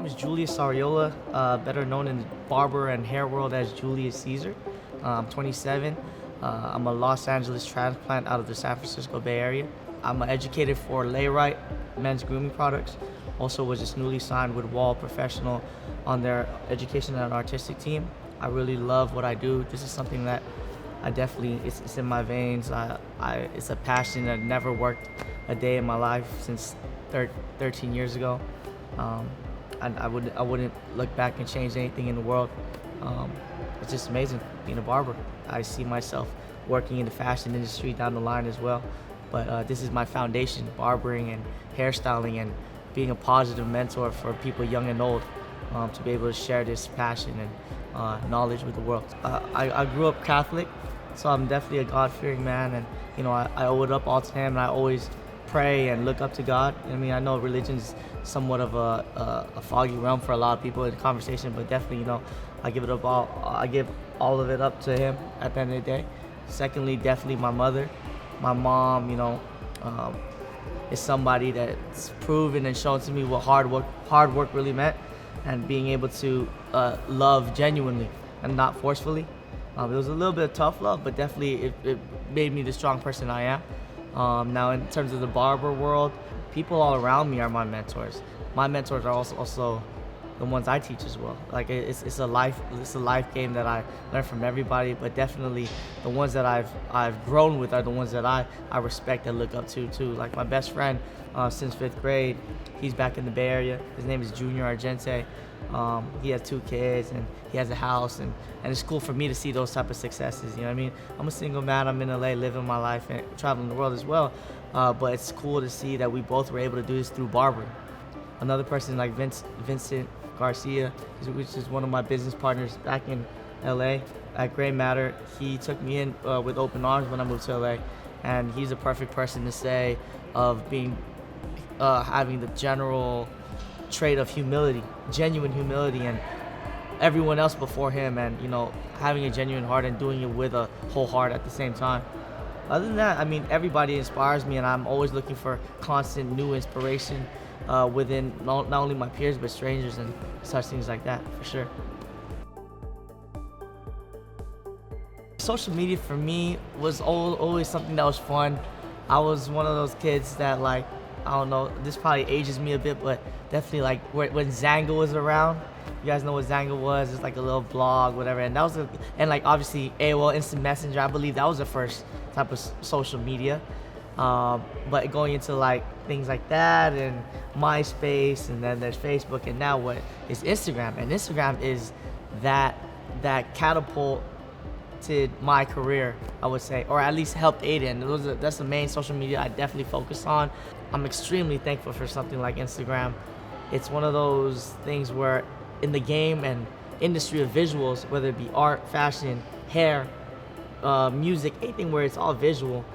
name is Julius, better known in the barber and hair world as Julius Caesar. I'm 27. I'm a Los Angeles transplant out of the San Francisco Bay Area. I'm educated for Layrite men's grooming products. Also was just newly signed with Wall Professional on their education and artistic team. I really love what I do. This is something that I definitely, it's in my veins. It's a passion. I've never worked a day in my life since 13 years ago. And I wouldn't look back and change anything in the world. It's just amazing being a barber. I see myself working in the fashion industry down the line as well. But this is my foundation, barbering and hairstyling and being a positive mentor for people young and old, to be able to share this passion and knowledge with the world. I grew up Catholic, so I'm definitely a God-fearing man, and I owe it up all to him, and I always pray and look up to God. I mean, I know religion's somewhat of a foggy realm for a lot of people in conversation, but definitely, I give all of it up to him at the end of the day. Secondly, definitely my mother. My mom, is somebody that's proven and shown to me what hard work really meant, and being able to love genuinely and not forcefully. It was a little bit of tough love, but definitely it made me the strong person I am. Now, in terms of the barber world, people all around me are my mentors. My mentors are also the ones I teach as well. Like it's a life game that I learn from everybody, but definitely the ones that I've grown with are the ones that I respect and look up to too. Like my best friend since 5th grade, he's back in the Bay Area. His name is Junior Argente. He has 2 kids and he has a house, and it's cool for me to see those type of successes. You know what I mean? I'm a single man. I'm in LA living my life and traveling the world as well. But it's cool to see that we both were able to do this through barbering. Another person like Vincent Garcia, which is one of my business partners back in LA at Gray Matter. He took me in with open arms when I moved to LA, and he's a perfect person to say of being having the general trait of humility, genuine humility, and everyone else before him, and having a genuine heart and doing it with a whole heart at the same time. Other than that, I mean, everybody inspires me, and I'm always looking for constant new inspiration within not only my peers but strangers and such things like that, for sure. Social media for me was always something that was fun. I was one of those kids that, like, I don't know, this probably ages me a bit, but definitely like when Zanga was around. You guys know what Zanga was? It's like a little blog, whatever, and that was and like obviously AOL Instant Messenger. I believe that was the first type of social media. But going into like things like that and MySpace, and then there's Facebook, and now what is Instagram? And Instagram is that catapulted my career, I would say, or at least helped aid in. That's the main social media I definitely focus on. I'm extremely thankful for something like Instagram. It's one of those things where in the game and industry of visuals, whether it be art, fashion, hair, music, anything where it's all visual,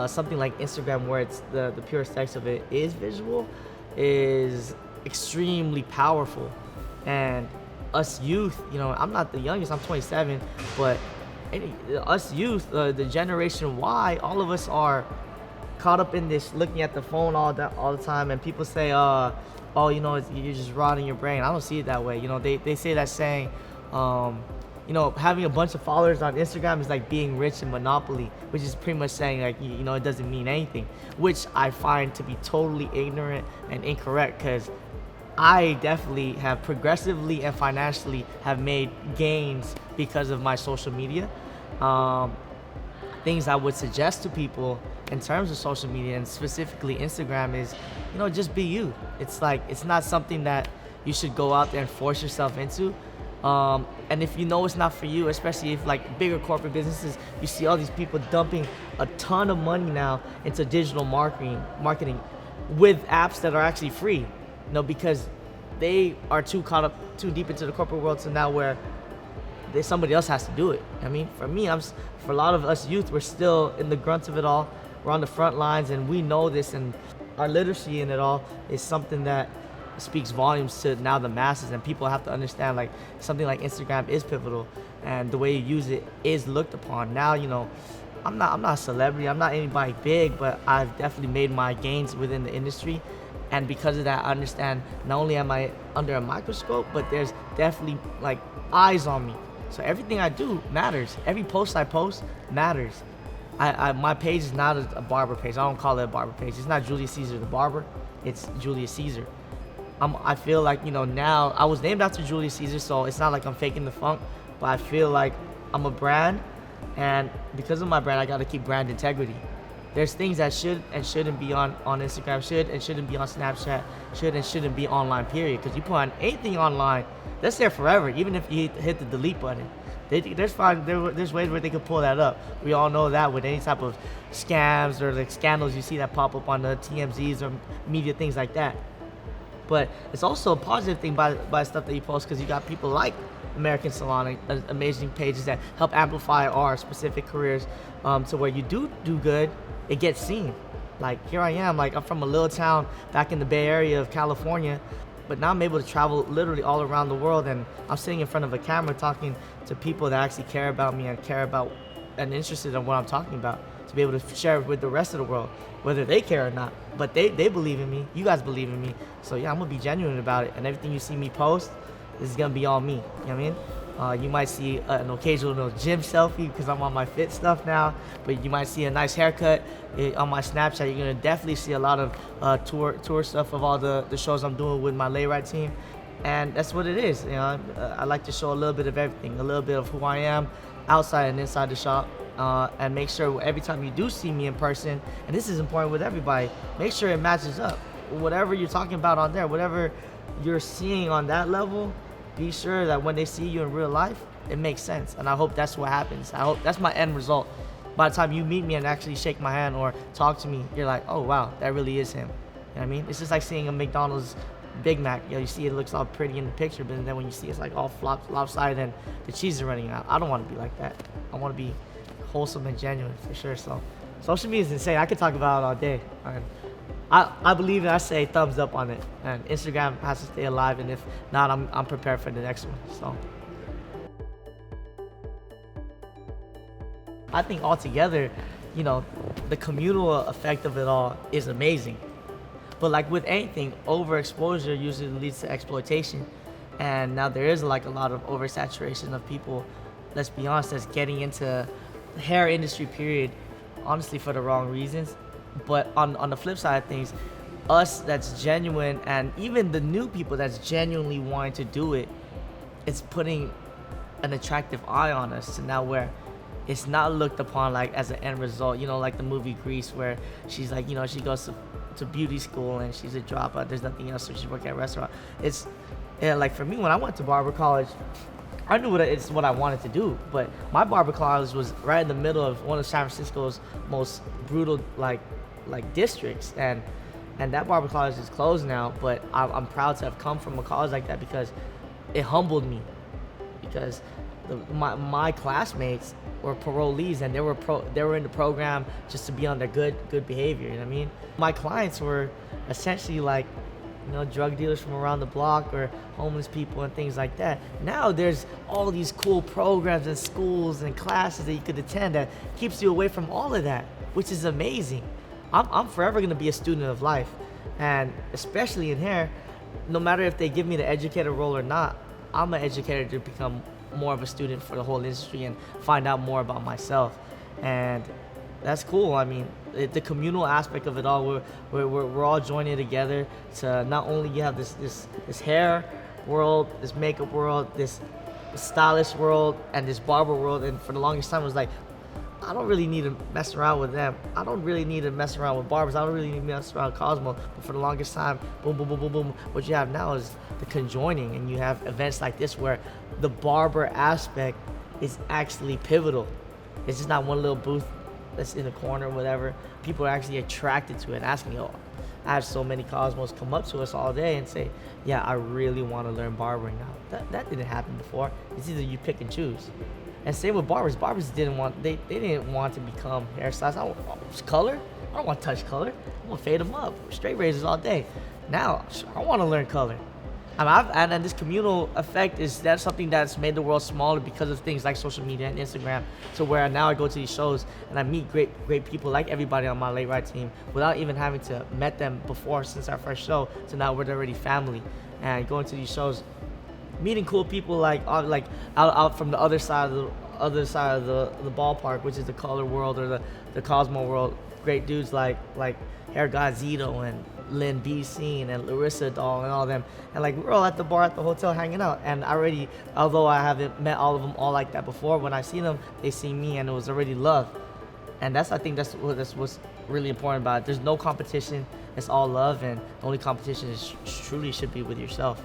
something like Instagram where it's the pure aesthetics of it is visual, is extremely powerful. And us youth, I'm not the youngest, I'm 27, but us youth, the generation Y, all of us are caught up in this looking at the phone all the time, and people say you're just rotting your brain. I don't see it that way. They say that saying, having a bunch of followers on Instagram is like being rich in Monopoly, which is pretty much saying like, it doesn't mean anything, which I find to be totally ignorant and incorrect, because I definitely have progressively and financially have made gains because of my social media. Things I would suggest to people in terms of social media, and specifically Instagram, is, just be you. It's like, it's not something that you should go out there and force yourself into. And if it's not for you, especially if like bigger corporate businesses, you see all these people dumping a ton of money now into digital marketing with apps that are actually free, because they are too deep into the corporate world to now where somebody else has to do it. I mean, for me, for a lot of us youth, we're still in the grunt of it all. We're on the front lines, and we know this, and our literacy in it all is something that speaks volumes to now the masses, and people have to understand like something like Instagram is pivotal, and the way you use it is looked upon. Now, I'm not a celebrity, I'm not anybody big, but I've definitely made my gains within the industry, And because of that, I understand not only am I under a microscope, but there's definitely like eyes on me. So everything I do matters. Every post I post matters. My page is not a barber page. I don't call it a barber page. It's not Julius Caesar the barber. It's Julius Caesar. I feel like, now I was named after Julius Caesar, so it's not like I'm faking the funk, but I feel like I'm a brand, and because of my brand, I got to keep brand integrity. There's things that should and shouldn't be on Instagram, should and shouldn't be on Snapchat, should and shouldn't be online, period. Because you put on anything online, that's there forever, even if you hit the delete button. There's ways where they could pull that up. We all know that with any type of scams or like scandals you see that pop up on the TMZs or media, things like that. But it's also a positive thing by stuff that you post, because you got people like American Salon, amazing pages that help amplify our specific careers, to where you do good, it gets seen. Like here I am, like I'm from a little town back in the Bay Area of California, but now I'm able to travel literally all around the world, and I'm sitting in front of a camera talking to people that actually care about me and care about and interested in what I'm talking about, to be able to share it with the rest of the world, whether they care or not. But they believe in me. You guys believe in me. So yeah, I'm gonna be genuine about it, and everything you see me post is gonna be all me. You know what I mean? You might see an occasional gym selfie because I'm on my fit stuff now, but you might see a nice haircut on my Snapchat. You're gonna definitely see a lot of tour stuff of all the shows I'm doing with my lay ride team, and that's what it is. I like to show a little bit of everything, a little bit of who I am outside and inside the shop, and make sure every time you do see me in person, and this is important with everybody, make sure it matches up. Whatever you're talking about on there, whatever you're seeing on that level, be sure that when they see you in real life, it makes sense. And I hope that's what happens. I hope that's my end result. By the time you meet me and actually shake my hand or talk to me, you're like, oh wow, that really is him. You know what I mean? It's just like seeing a McDonald's Big Mac. You see it looks all pretty in the picture, but then when you see it's like all lopsided and the cheese is running out. I don't want to be like that. I want to be wholesome and genuine for sure. So social media is insane. I could talk about it all day. And I believe, and I say thumbs up on it, and Instagram has to stay alive, and if not, I'm prepared for the next one. So I think altogether, the communal effect of it all is amazing. But like with anything, overexposure usually leads to exploitation, and now there is like a lot of oversaturation of people, let's be honest, that's getting into the hair industry, period, honestly for the wrong reasons. But on the flip side of things, us that's genuine, and even the new people that's genuinely wanting to do it, it's putting an attractive eye on us to now where it's not looked upon like as an end result, like the movie Grease, where she's like, she goes to beauty school and she's a dropout, there's nothing else, so she's working at a restaurant. Like for me, when I went to barber college, I knew it's what I wanted to do, but my barber college was right in the middle of one of San Francisco's most brutal like districts, and that barber college is closed now. But I'm proud to have come from a college like that, because it humbled me, because my classmates were parolees, and they were in the program just to be on their good behavior. You know what I mean? My clients were essentially like, drug dealers from around the block or homeless people and things like that. Now there's all these cool programs and schools and classes that you could attend that keeps you away from all of that, which is amazing. I'm forever gonna be a student of life, and especially in hair, no matter if they give me the educator role or not, I'm an educator to become more of a student for the whole industry and find out more about myself. And that's cool. I mean, the communal aspect of it all, we're all joining together to not only you have this hair world, this makeup world, this stylist world, and this barber world. And for the longest time, it was like, I don't really need to mess around with them. I don't really need to mess around with barbers. I don't really need to mess around with Cosmo. But for the longest time, boom, boom, boom, boom, boom. What you have now is the conjoining, and you have events like this where the barber aspect is actually pivotal. It's just not one little booth that's in the corner or whatever. People are actually attracted to it and asking, I have so many Cosmos come up to us all day and say, yeah, I really want to learn barbering now. That didn't happen before. It's either you pick and choose. And same with barbers. Barbers didn't want to become hairstylists. I want color. I don't want to touch color. I want to fade them up. Straight razors all day. Now I want to learn color. And this communal effect that's something that's made the world smaller because of things like social media and Instagram. So where now I go to these shows and I meet great people like everybody on my late ride team without even having to met them before since our first show. So now we're already family, and going to these shows, meeting cool people like out from the other side of the ballpark, which is the color world or the Cosmo world. Great dudes like Hair God Zito and Lynn B. Scene and Larissa Doll and all them. And like we're all at the bar at the hotel hanging out. And already, although I haven't met all of them all like that before, when I see them, they see me, and it was already love. And I think that's what's really important about it. There's no competition. It's all love, and the only competition is truly should be with yourself.